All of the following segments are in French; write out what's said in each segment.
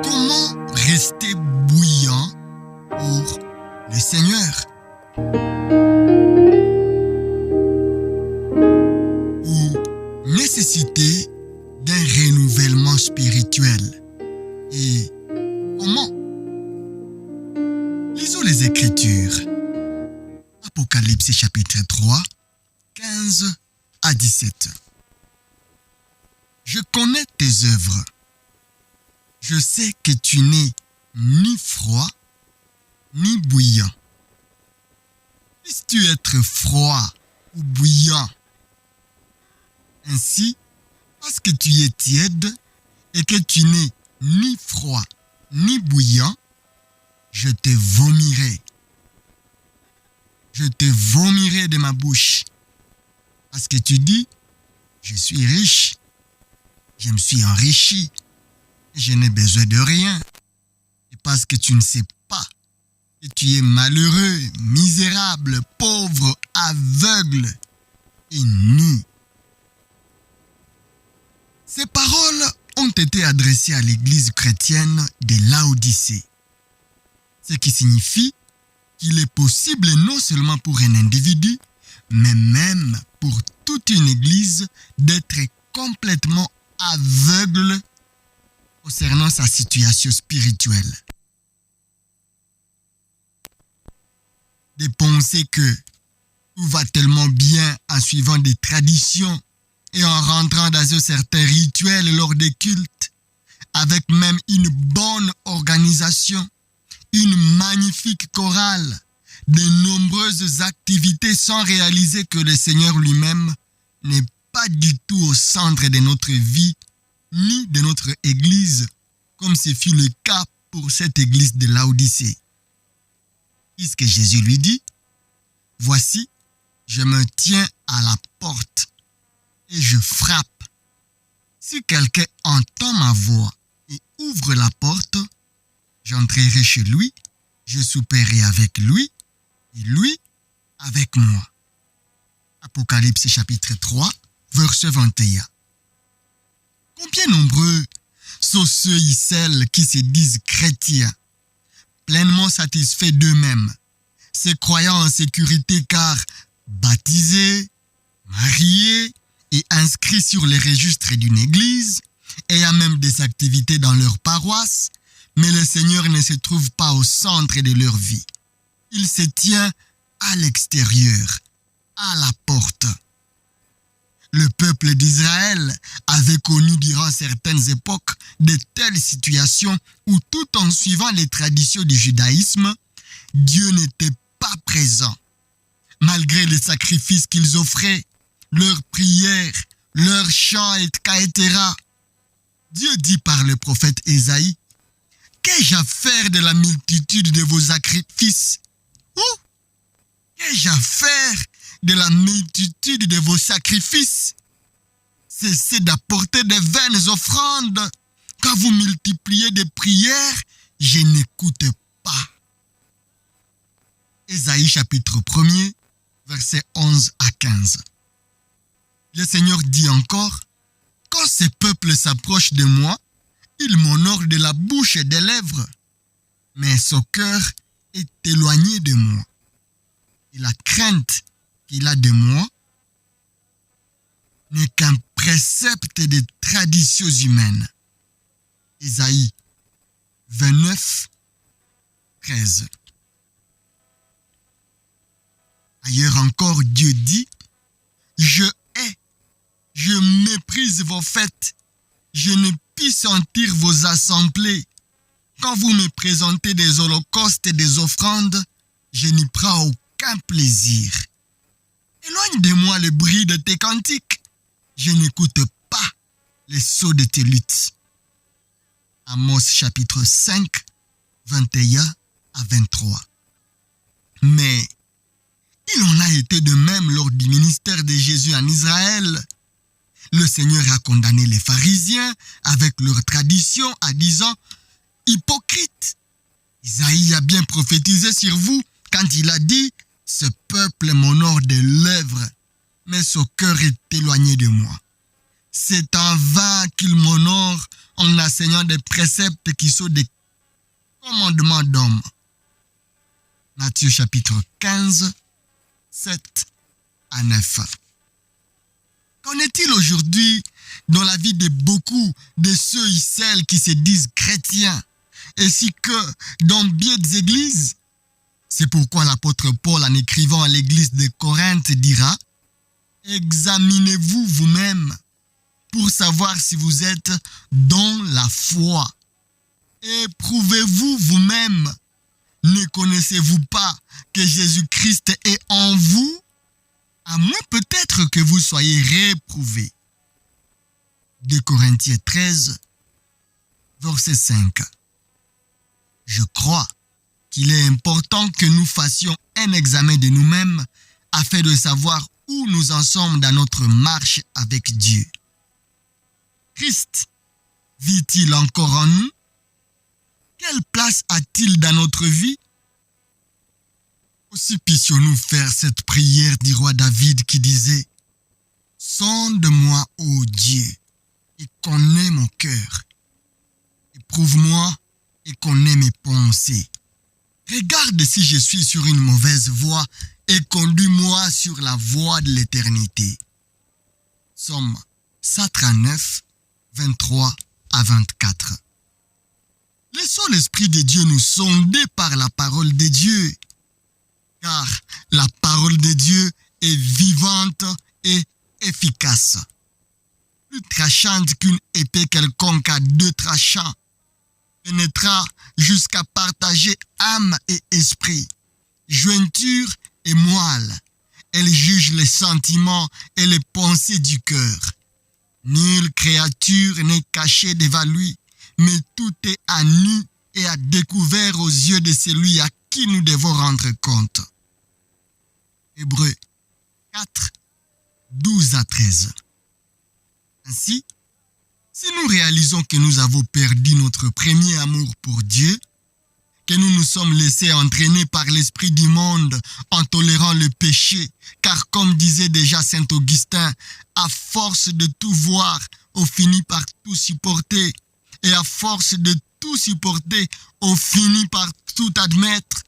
Comment rester bouillant pour le Seigneur? Ou nécessiter d'un renouvellement spirituel? Et comment? Lisons les Écritures. Apocalypse chapitre 3, 15 à 17. Je connais tes œuvres. Je sais que tu n'es ni froid, ni bouillant. Puisses-tu être froid ou bouillant? Ainsi, parce que tu es tiède et que tu n'es ni froid, ni bouillant, je te vomirai. Je te vomirai de ma bouche. Parce que tu dis, je suis riche, je me suis enrichi, je n'ai besoin de rien. Et parce que tu ne sais pas que tu es malheureux, misérable, pauvre, aveugle et nu. Ces paroles ont été adressées à l'église chrétienne de Laodicée. Ce qui signifie qu'il est possible non seulement pour un individu, mais même pour toute une église d'être complètement aveugle concernant sa situation spirituelle. De penser que tout va tellement bien en suivant des traditions et en rentrant dans un certain rituel lors des cultes, avec même une bonne organisation, une magnifique chorale, de nombreuses activités sans réaliser que le Seigneur lui-même n'est pas du tout au centre de notre vie, ni de notre église, comme ce fut le cas pour cette église de Laodicée. Puisque Jésus lui dit, « Voici, je me tiens à la porte et je frappe. Si quelqu'un entend ma voix et ouvre la porte, j'entrerai chez lui, je souperai avec lui, et lui avec moi. » Apocalypse chapitre 3, verset 21. Combien nombreux sont ceux et celles qui se disent chrétiens, pleinement satisfaits d'eux-mêmes, se croyant en sécurité car baptisés, mariés et inscrits sur les registres d'une église, ayant même des activités dans leur paroisse, mais le Seigneur ne se trouve pas au centre de leur vie. Il se tient à l'extérieur, à la porte. Le peuple d'Israël avait connu durant certaines époques de telles situations où tout en suivant les traditions du judaïsme, Dieu n'était pas présent. Malgré les sacrifices qu'ils offraient, leurs prières, leurs chants, etc. Dieu dit par le prophète Ésaïe, « Qu'ai-je à faire de la multitude de vos sacrifices? Qu'ai-je à faire de la multitude de vos sacrifices? Cessez d'apporter de vaines offrandes. Quand vous multipliez des prières, je n'écoute pas. » Ésaïe chapitre 1er, versets 11 à 15. Le Seigneur dit encore, « Quand ce peuple s'approche de moi, il m'honore de la bouche et des lèvres, mais son cœur est éloigné de moi. Et la crainte qu'il a de moi n'est qu'un précepte des traditions humaines. » Ésaïe 29, 13. Ailleurs encore, Dieu dit, « Je hais, je méprise vos fêtes, je ne puis sentir vos assemblées. Quand vous me présentez des holocaustes et des offrandes, je n'y prends aucun plaisir. Éloigne de moi le bruit de tes cantiques. Je n'écoute pas les sauts de tes luttes. » Amos chapitre 5, 21 à 23. Mais il en a été de même lors du ministère de Jésus en Israël. Le Seigneur a condamné les pharisiens avec leurs traditions en disant « Hypocrite !» Isaïe a bien prophétisé sur vous quand il a dit « Ce peuple m'honore des lèvres, mais son cœur est éloigné de moi. C'est en vain qu'il m'honore en enseignant des préceptes qui sont des commandements d'hommes. Matthieu chapitre 15, 7 à 9. Qu'en est-il aujourd'hui dans la vie de beaucoup de ceux et celles qui se disent chrétiens, ainsi que dans bien des églises? C'est pourquoi l'apôtre Paul, en écrivant à l'église de Corinthe, dira « Examinez-vous vous-même pour savoir si vous êtes dans la foi. Éprouvez-vous vous-même. Ne connaissez-vous pas que Jésus-Christ est en vous? À moins peut-être que vous soyez réprouvés. » 2 Corinthiens 13, verset 5. Je crois qu'il est important que nous fassions un examen de nous-mêmes afin de savoir où nous en sommes dans notre marche avec Dieu. Christ vit-il encore en nous? Quelle place a-t-il dans notre vie? Aussi puissions-nous faire cette prière du roi David qui disait « Sonde-moi, ô Dieu, et connais mon cœur. Éprouve-moi et connais mes pensées. Regarde si je suis sur une mauvaise voie et conduis-moi sur la voie de l'éternité. » Psaume 139, 23 à 24. Laissons l'Esprit de Dieu nous sonder par la parole de Dieu, car la parole de Dieu est vivante et efficace, plus tranchante qu'une épée quelconque à deux tranchants, pénétra jusqu'à partager âme et esprit, jointure et moelle. Elle juge les sentiments et les pensées du cœur. Nulle créature n'est cachée devant lui, mais tout est à nu et à découvert aux yeux de celui à qui nous devons rendre compte. Hébreux 4, 12 à 13. Ainsi, si nous réalisons que nous avons perdu notre premier amour pour Dieu, que nous nous sommes laissés entraîner par l'esprit du monde en tolérant le péché, car comme disait déjà saint Augustin, à force de tout voir, on finit par tout supporter, et à force de tout supporter, on finit par tout admettre.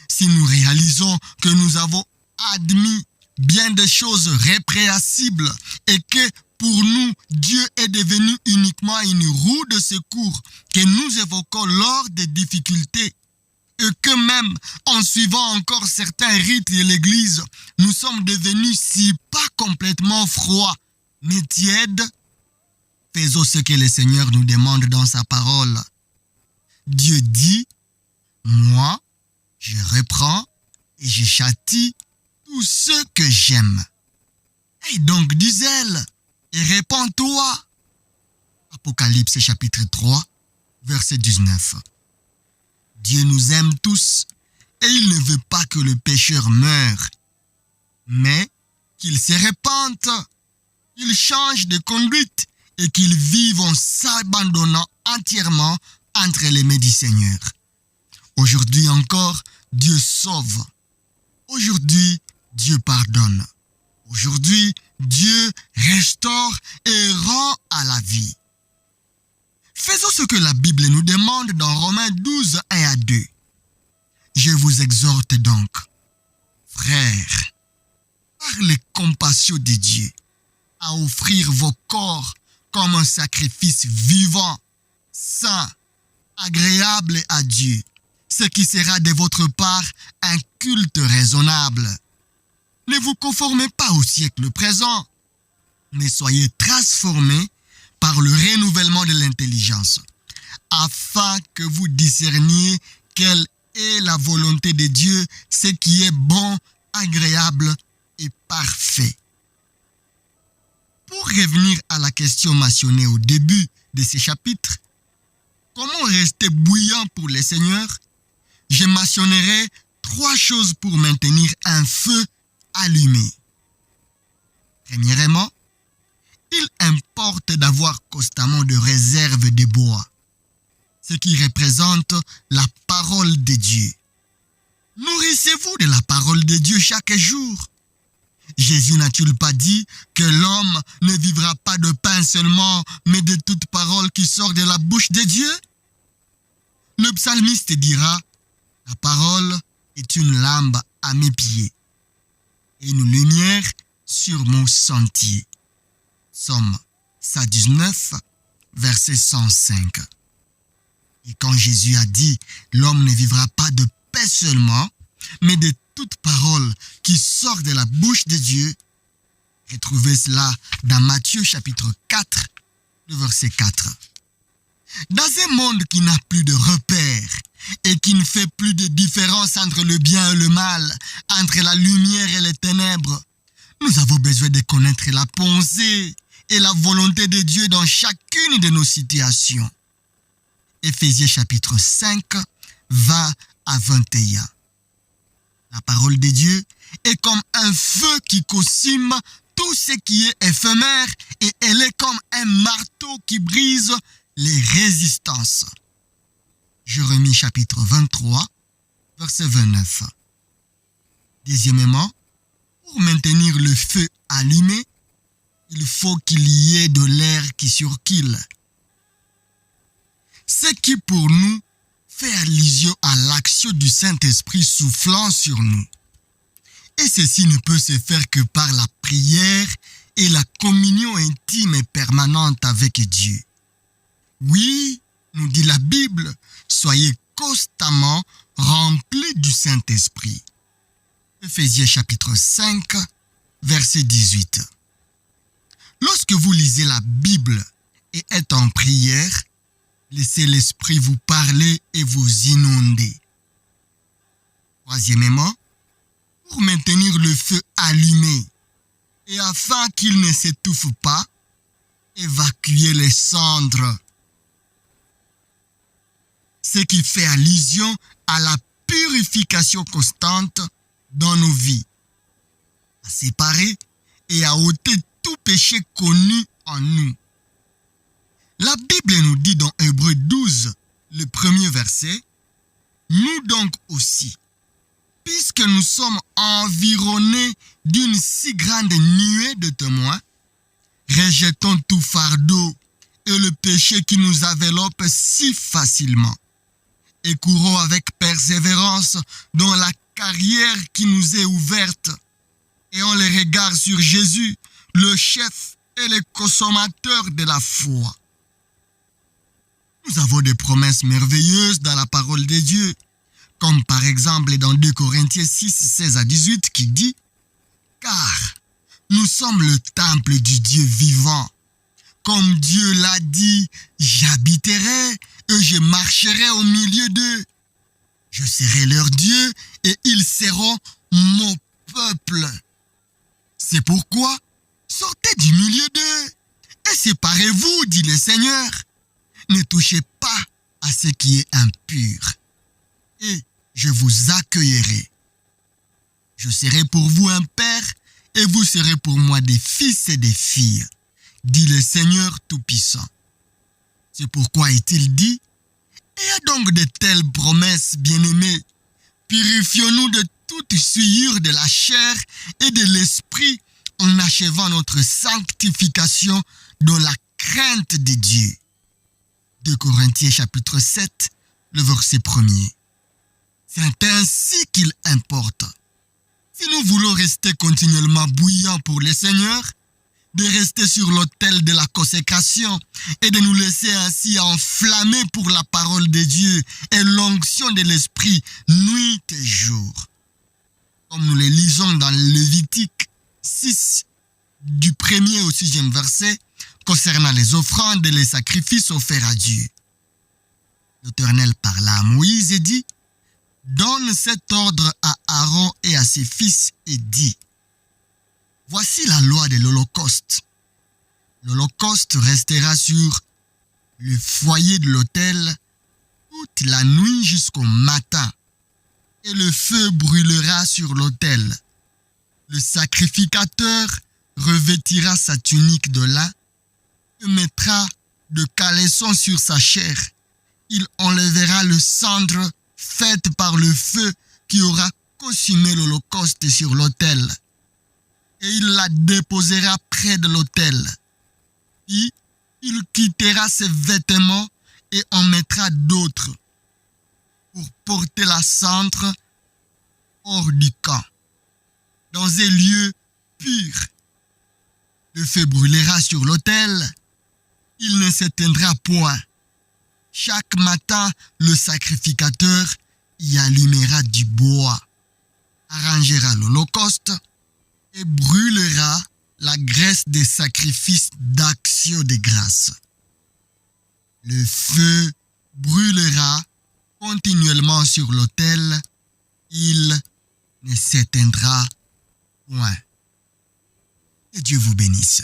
Si nous réalisons que nous avons admis bien des choses répréhensibles et que pour nous, Dieu est devenu uniquement une roue de secours que nous évoquons lors des difficultés, et que même en suivant encore certains rites de l'Église, nous sommes devenus si pas complètement froids, mais tièdes. Faisons ce que le Seigneur nous demande dans sa parole. Dieu dit, « Moi, je reprends et je châtie tous ceux que j'aime. » Et donc du zèle et répands-toi. Apocalypse chapitre 3, verset 19. Dieu nous aime tous et il ne veut pas que le pécheur meure, mais qu'il se répande, qu'il change de conduite et qu'il vive en s'abandonnant entièrement entre les mains du Seigneur. Aujourd'hui encore, Dieu sauve. Aujourd'hui, Dieu pardonne. Aujourd'hui, Dieu restaure et rend à la vie. Faisons ce que la Bible nous demande dans Romains 12, 1 à 2. Je vous exhorte donc, frères, par les compassions de Dieu, à offrir vos corps comme un sacrifice vivant, saint, agréable à Dieu, ce qui sera de votre part un culte raisonnable. Ne vous conformez pas au siècle présent, mais soyez transformés par le renouvellement de l'intelligence, afin que vous discerniez quelle est la volonté de Dieu, ce qui est bon, agréable et parfait. Pour revenir à la question mentionnée au début de ce chapitre, comment rester bouillant pour le Seigneur? Je mentionnerai 3 choses pour maintenir un feu allumé. Premièrement, il importe d'avoir constamment de réserves de bois, ce qui représente la parole de Dieu. Nourrissez-vous de la parole de Dieu chaque jour. Jésus n'a-t-il pas dit que l'homme ne vivra pas de pain seulement, mais de toute parole qui sort de la bouche de Dieu? Le psalmiste dira, « La parole est une lampe à mes pieds et une lumière sur mon sentier. » Psaume 119, verset 105. Et quand Jésus a dit, « L'homme ne vivra pas de pain seulement, mais de toute parole qui sort de la bouche de Dieu », retrouvez cela dans Matthieu chapitre 4, le verset 4. Dans un monde qui n'a plus de repères et qui ne fait plus de différence entre le bien et le mal, entre la lumière et les ténèbres, nous avons besoin de connaître la pensée et la volonté de Dieu dans chacune de nos situations. Éphésiens chapitre 5, 20 à 21. La parole de Dieu est comme un feu qui consume tout ce qui est éphémère et elle est comme un marteau qui brise les résistances. Jérémie chapitre 23, verset 29. Deuxièmement, pour maintenir le feu allumé, il faut qu'il y ait de l'air qui circule. Ce qui pour nous fait allusion à l'action du Saint-Esprit soufflant sur nous. Et ceci ne peut se faire que par la prière et la communion intime et permanente avec Dieu. Oui, nous dit la Bible, soyez constamment remplis du Saint-Esprit. Éphésiens chapitre 5, verset 18. Lorsque vous lisez la Bible et êtes en prière, laissez l'Esprit vous parler et vous inonder. Troisièmement, pour maintenir le feu allumé et afin qu'il ne s'étouffe pas, évacuez les cendres. Ce qui fait allusion à la purification constante dans nos vies, à séparer et à ôter tout péché connu en nous. La Bible nous dit dans Hébreux 12, le premier verset, « Nous donc aussi, puisque nous sommes environnés d'une si grande nuée de témoins, rejetons tout fardeau et le péché qui nous enveloppe si facilement, et courons avec persévérance dans la carrière qui nous est ouverte, et on les regarde sur Jésus, le chef et le consommateur de la foi. » Nous avons des promesses merveilleuses dans la parole de Dieu, comme par exemple dans 2 Corinthiens 6, 16 à 18 qui dit « Car nous sommes le temple du Dieu vivant. Comme Dieu l'a dit, j'habiterai et je marcherai au milieu d'eux. Je serai leur Dieu et ils seront mon peuple. C'est pourquoi sortez du milieu d'eux et séparez-vous, dit le Seigneur. Ne touchez pas à ce qui est impur et je vous accueillerai. Je serai pour vous un père et vous serez pour moi des fils et des filles, dit le Seigneur Tout-Puissant. C'est pourquoi est-il dit, ayez donc de telles promesses, bien-aimés, purifions-nous de toute souillure de la chair et de l'esprit en achevant notre sanctification dans la crainte de Dieu. 2 Corinthiens chapitre 7, le verset 1er. C'est ainsi qu'il importe, si nous voulons rester continuellement bouillants pour le Seigneur, de rester sur l'autel de la consécration et de nous laisser ainsi enflammer pour la parole de Dieu et l'onction de l'Esprit nuit et jour. Comme nous le lisons dans Lévitique 6, du 1er au 6e verset, concernant les offrandes et les sacrifices offerts à Dieu. L'Éternel parla à Moïse et dit, « Donne cet ordre à Aaron et à ses fils et dis, voici la loi de l'Holocauste. L'Holocauste restera sur le foyer de l'autel toute la nuit jusqu'au matin, et le feu brûlera sur l'autel. Le sacrificateur revêtira sa tunique de lin et mettra de caleçon sur sa chair. Il enlèvera le cendre faite par le feu qui aura consumé l'Holocauste sur l'autel. et il la déposera près de l'autel. Puis, il quittera ses vêtements et en mettra d'autres pour porter la cendre hors du camp, dans un lieu pur. Le feu brûlera sur l'autel, il ne s'éteindra point. Chaque matin, le sacrificateur y allumera du bois, arrangera l'holocauste et brûlera la graisse des sacrifices d'action de grâce. Le feu brûlera continuellement sur l'autel, il ne s'éteindra point. Que Dieu vous bénisse.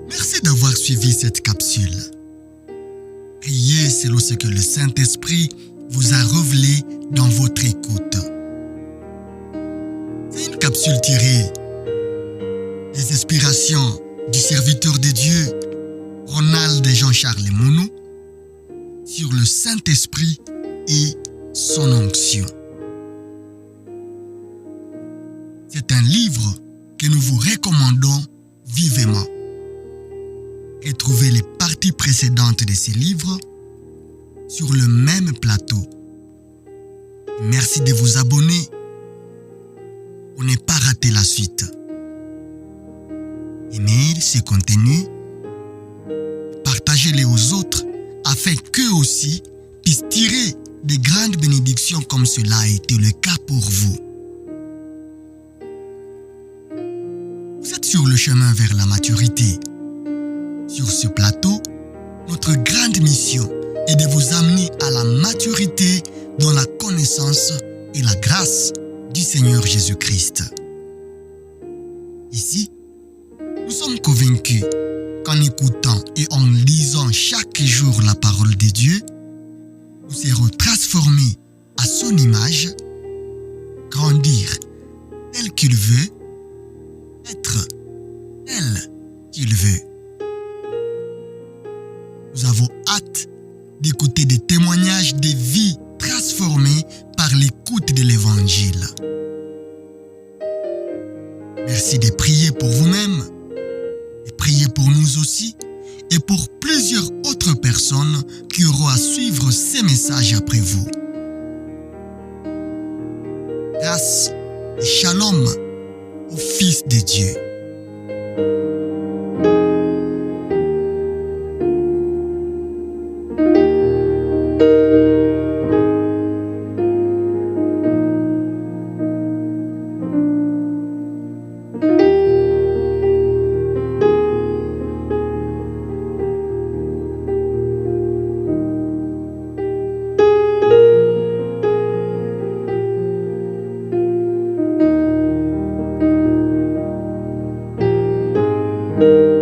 Merci d'avoir suivi cette capsule. Priez selon ce que le Saint-Esprit vous a révélé dans votre écoute. C'est une capsule tirée des inspirations du serviteur de Dieu, Ronald Jean-Charles Mounou, sur le Saint-Esprit et son onction. C'est un livre que nous vous recommandons vivement. Retrouvez les parties précédentes de ces livres sur le même plateau. Merci de vous abonner pour ne pas rater la suite. Aimez ce contenu, partagez-les aux autres afin qu'eux aussi puissent tirer de grandes bénédictions comme cela a été le cas pour vous. Vous êtes sur le chemin vers la maturité. Sur ce plateau, notre grande mission est de vous amener à la maturité dans la connaissance et la grâce du Seigneur Jésus-Christ. Ici, nous sommes convaincus qu'en écoutant et en lisant chaque jour la parole de Dieu, nous serons transformés à son image, grandir tel qu'il veut, être tel qu'il veut. Nous avons hâte d'écouter des témoignages des vies transformées par l'écoute de l'Évangile. Merci de prier pour vous-même, et prier pour nous aussi, et pour plusieurs autres personnes qui auront à suivre ces messages après vous. Grâce et shalom au Fils de Dieu. Thank you.